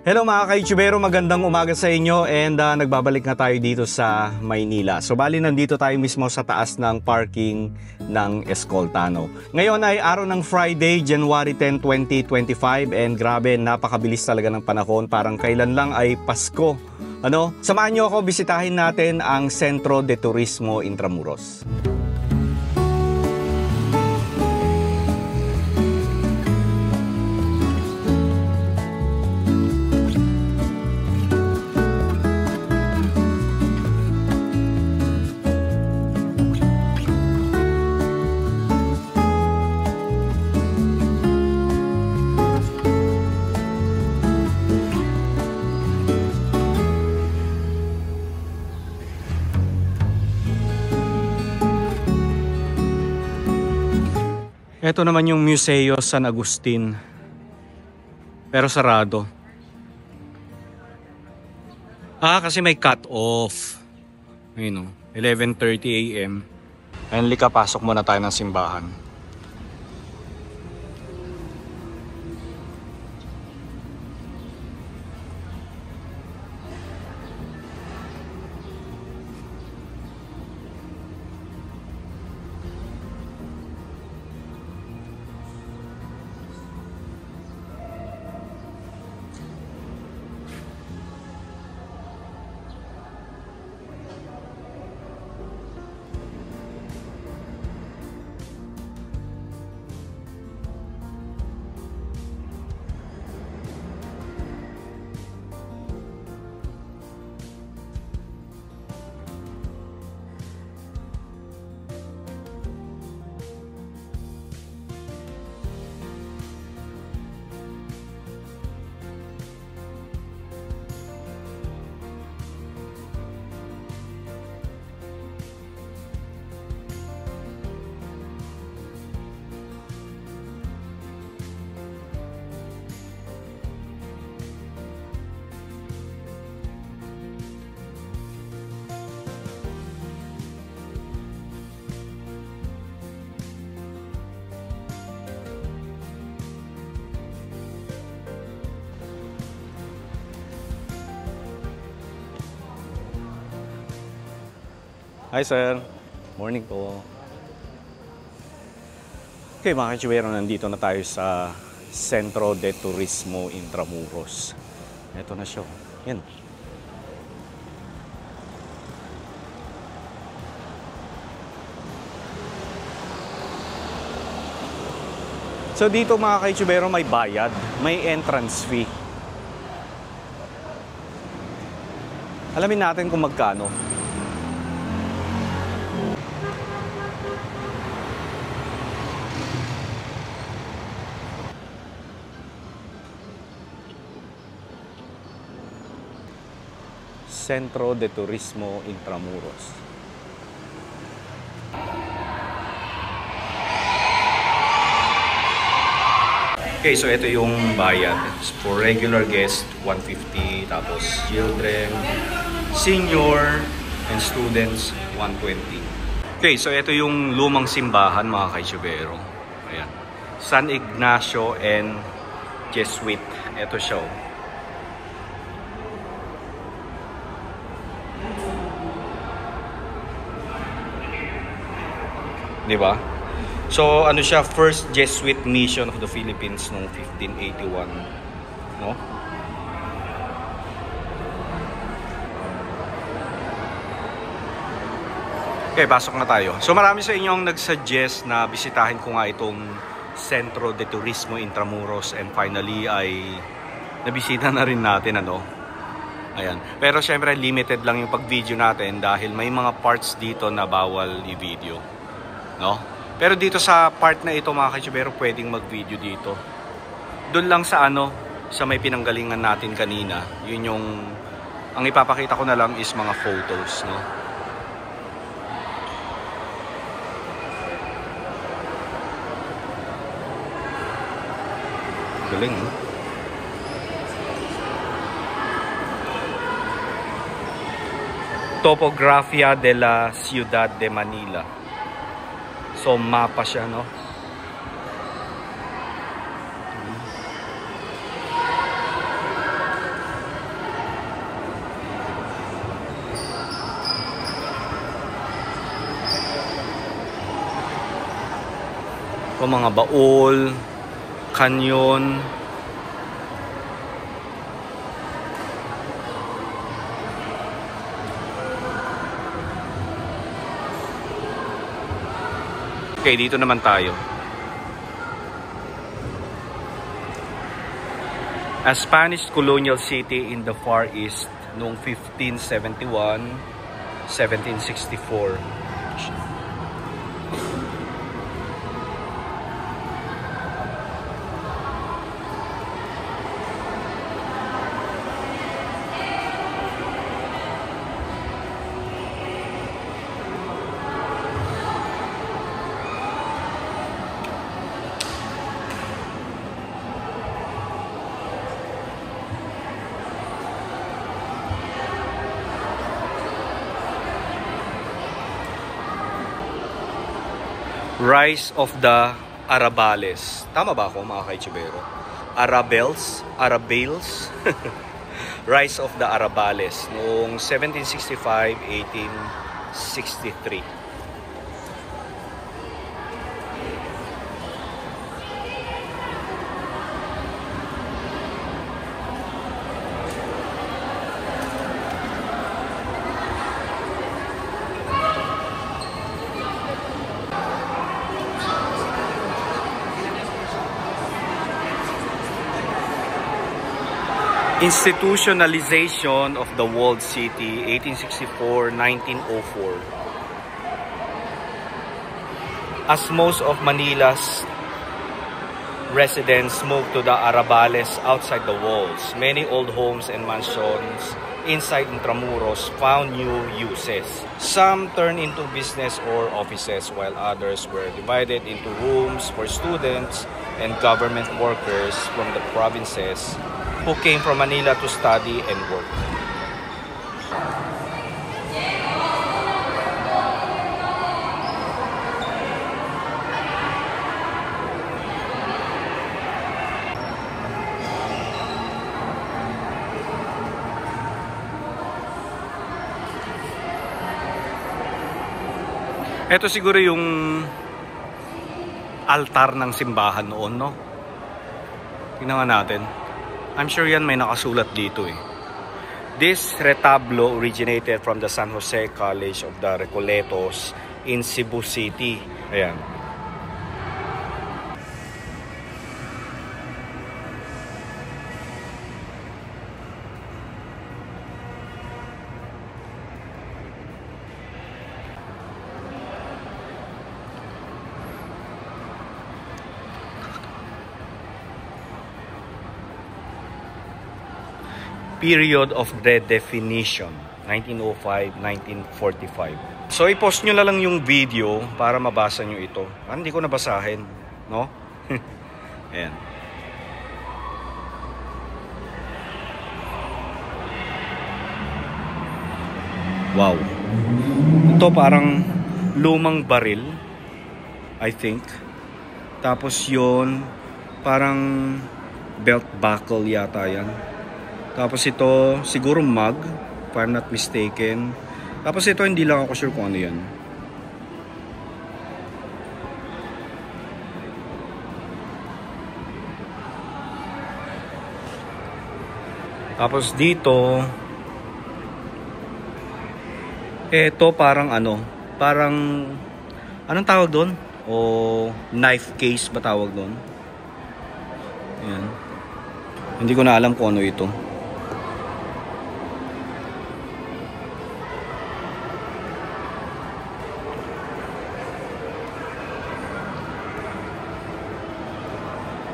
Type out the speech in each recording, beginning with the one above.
Hello mga ka-YouTubero, magandang umaga sa inyo and nagbabalik na tayo dito sa Maynila. So bali nandito tayo mismo sa taas ng parking ng Escoltano. Ngayon ay araw ng Friday, January 10, 2025 and grabe, napakabilis talaga ng panahon. Parang kailan lang ay Pasko. Samahan niyo ako, bisitahin natin ang Centro de Turismo Intramuros. Ito naman yung Museo San Agustin, pero sarado. Kasi may cut-off. Ayun, 11:30 AM. Ayun, lika, pasok muna tayo ng simbahan. Hi sir, morning po. Okay mga ka-YouTubero, nandito na tayo sa Centro de Turismo Intramuros. Ito na siya, yan. So dito mga ka-YouTubero, may bayad, may entrance fee. Alamin natin kung magkano. Centro de Turismo Intramuros. Okay, so ito yung bayad. For regular guest, 150. Tapos children, senior, and students, 120. Okay, so ito yung lumang simbahan mga ka-YouTubero. Ayan. San Ignacio and Jesuit. Ito siya. Diba? So ano siya, first Jesuit mission of the Philippines noong 1581, no? Okay, pasok na tayo. So marami sa inyo ang nagsuggest na bisitahin ko nga itong Centro de Turismo Intramuros and finally ay nabisita na rin natin, Ayan. Pero syempre limited lang yung pag-video natin dahil may mga parts dito na bawal i-video. No? Pero dito sa part na ito mga ka-YouTubero, pwedeng mag-video dito. Doon lang sa sa may pinanggalingan natin kanina, yun yung ang ipapakita ko na lang is mga photos, no? Galing, no? Topografía de la Ciudad de Manila. So mapa siya, no? mga baul, kanyon. Okay, dito naman tayo. A Spanish colonial city in the Far East noong 1571, 1764. Rise of the Arabales. Tama ba ako mga kaichibero? Arabales? Rise of the Arabales noong 1765-1863. Institutionalization of the walled city, 1864-1904. As most of Manila's residents moved to the Arabales outside the walls, many old homes and mansions inside Intramuros found new uses. Some turned into business or offices, while others were divided into rooms for students and government workers from the provinces who came from Manila to study and work. Ito siguro yung altar ng simbahan noon, no? Tingnan nga natin. I'm sure yan may nakasulat dito eh. This retablo originated from the San Jose College of the Recoletos in Cebu City. Ayan. Period of redefinition, 1905-1945. So i-post nyo na lang yung video para mabasa nyo ito. Hindi ko nabasahin, no? Ayan. Wow. Ito parang lumang baril, I think. Tapos yun, parang belt buckle yata yan. Tapos ito, siguro mug, if I'm not mistaken. Tapos ito, hindi lang ako sure kung ano yan. Tapos dito, ito parang ano, parang, anong tawag doon? O knife case ba tawag doon? Ayan. Hindi ko na alam kung ano ito.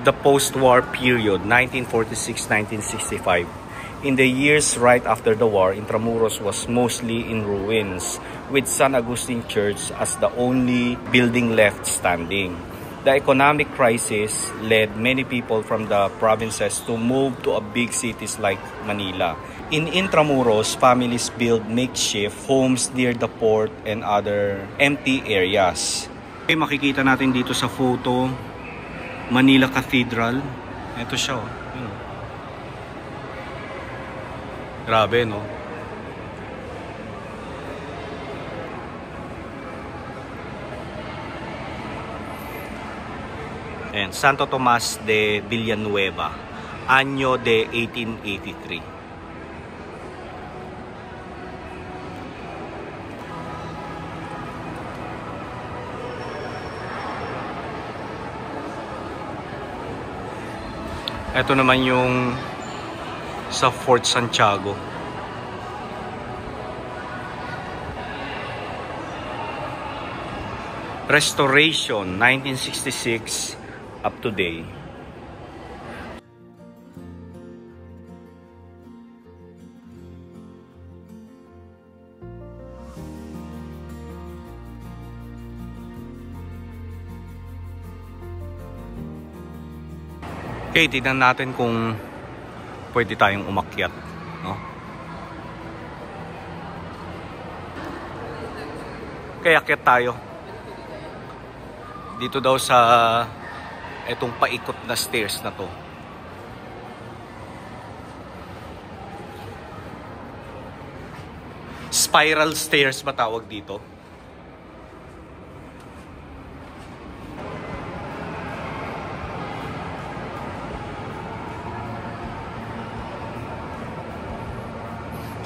The post-war period, 1946-1965. In the years right after the war, Intramuros was mostly in ruins, with San Agustin Church as the only building left standing. The economic crisis led many people from the provinces to move to big cities like Manila. In Intramuros, families built makeshift homes near the port and other empty areas. Okay, makikita natin dito sa photo, Manila Cathedral. Ito siya, oh. Grabe, no? And Santo Tomas de Villanueva, anyo de 1883. Ito naman yung sa Fort Santiago. Restoration 1966 up to date. Okay, tignan natin kung pwede tayong umakyat, no? Kaya akyat tayo. Dito daw sa etong paikot na stairs na to. Spiral stairs ba tawag dito?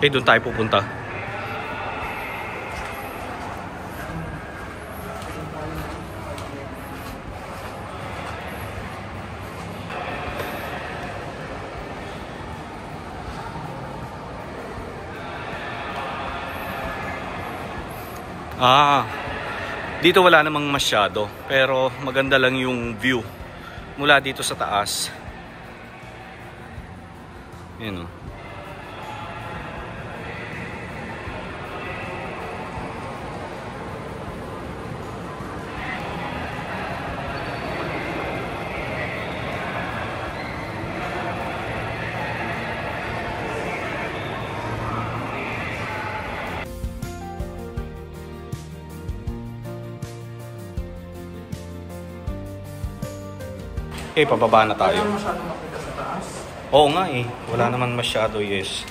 Okay, doon tayo pupunta. Dito wala namang masyado, pero maganda lang yung view mula dito sa taas. Yan o. Okay, pababa na tayo. Wala masyadong makita sa taas. Oo nga eh. Wala naman masyado, yes.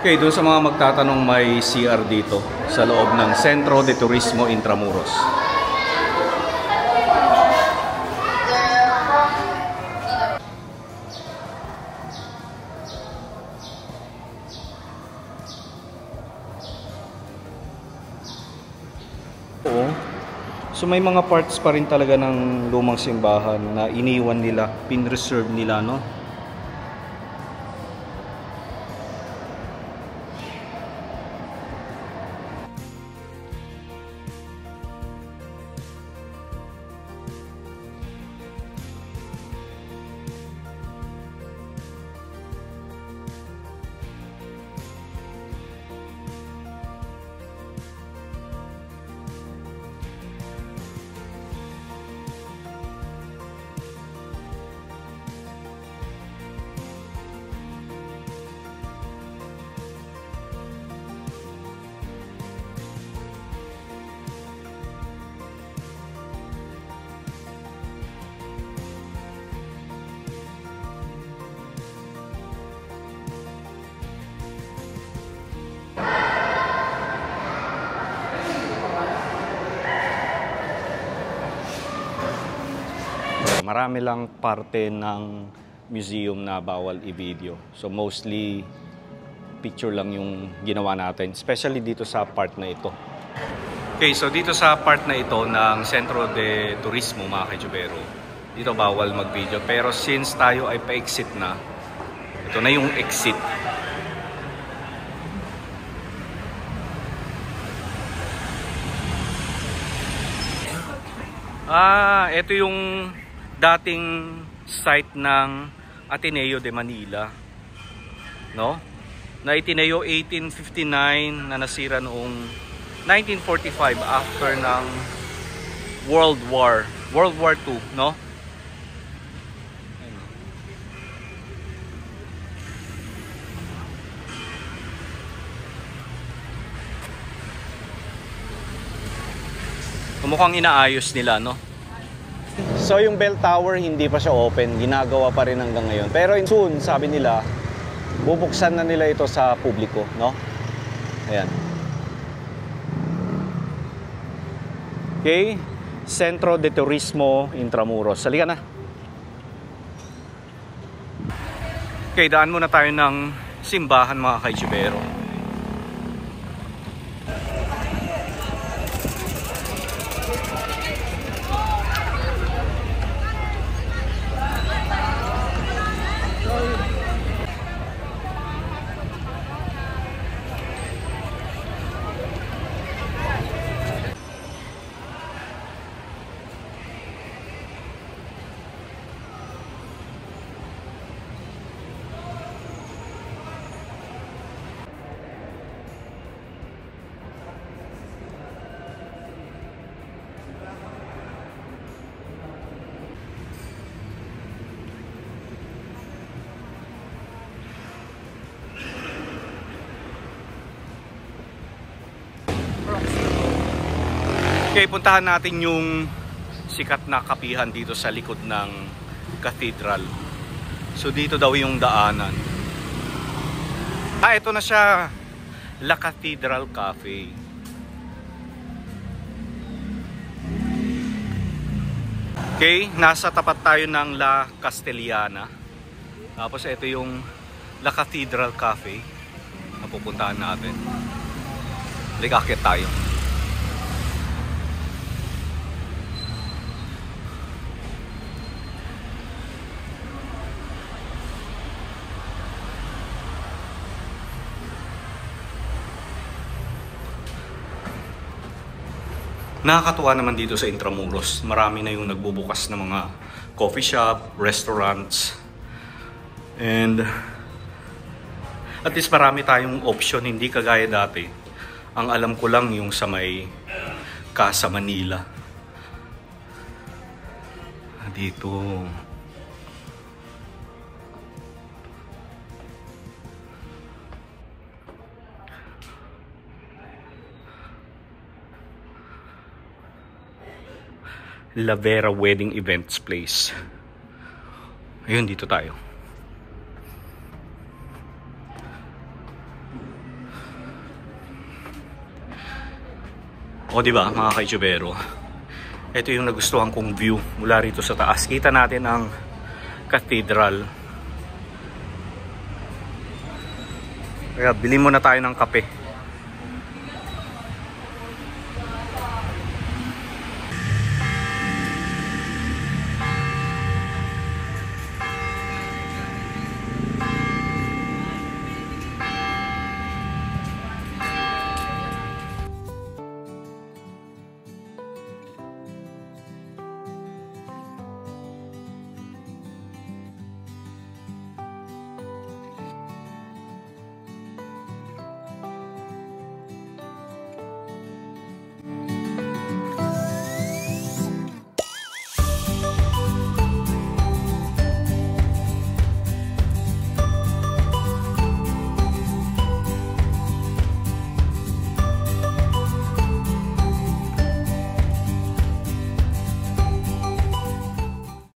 Okay, doon sa mga magtatanong, may CR dito sa loob ng Centro de Turismo Intramuros. Oo. So may mga parts pa rin talaga ng lumang simbahan na iniwan nila, pinreserve nila, no? Marami lang parte ng museum na bawal i-video. So mostly picture lang yung ginawa natin, especially dito sa part na ito. Okay, so dito sa part na ito ng Centro de Turismo, mga kajubero, dito bawal mag-video. Pero since tayo ay pa-exit na, ito na yung exit. Ito yung dating site ng Ateneo de Manila, no? Na itineo 1859, na nasira noong 1945 after ng World War II, no? Mukhang inaayos nila, no? So yung bell tower hindi pa siya open, ginagawa pa rin hanggang ngayon. Pero soon, sabi nila, bubuksan na nila ito sa publiko, no? Ayan. Okay, Centro de Turismo Intramuros. Halika na. Okay, daan muna tayo ng simbahan, mga kaitsibero. Okay, puntahan natin yung sikat na kapihan dito sa likod ng cathedral. So dito daw yung daanan. Ito na siya, La Cathedral Cafe. Okay, nasa tapat tayo ng La Castellana. Tapos ito yung La Cathedral Cafe na pupuntahan natin. Ligakit tayo. Nakakatuwa naman dito sa Intramuros. Marami na yung nagbubukas ng mga coffee shop, restaurants. And at least marami tayong option, hindi kagaya dati. Ang alam ko lang yung sa may Casa Manila. Dito. La Vera Wedding Events Place. Ayun, dito tayo. O diba, mga kaitsubero, ito yung nagustuhan kong view mula rito sa taas. Kita natin ang cathedral. Kaya bilhin muna tayo ng kape.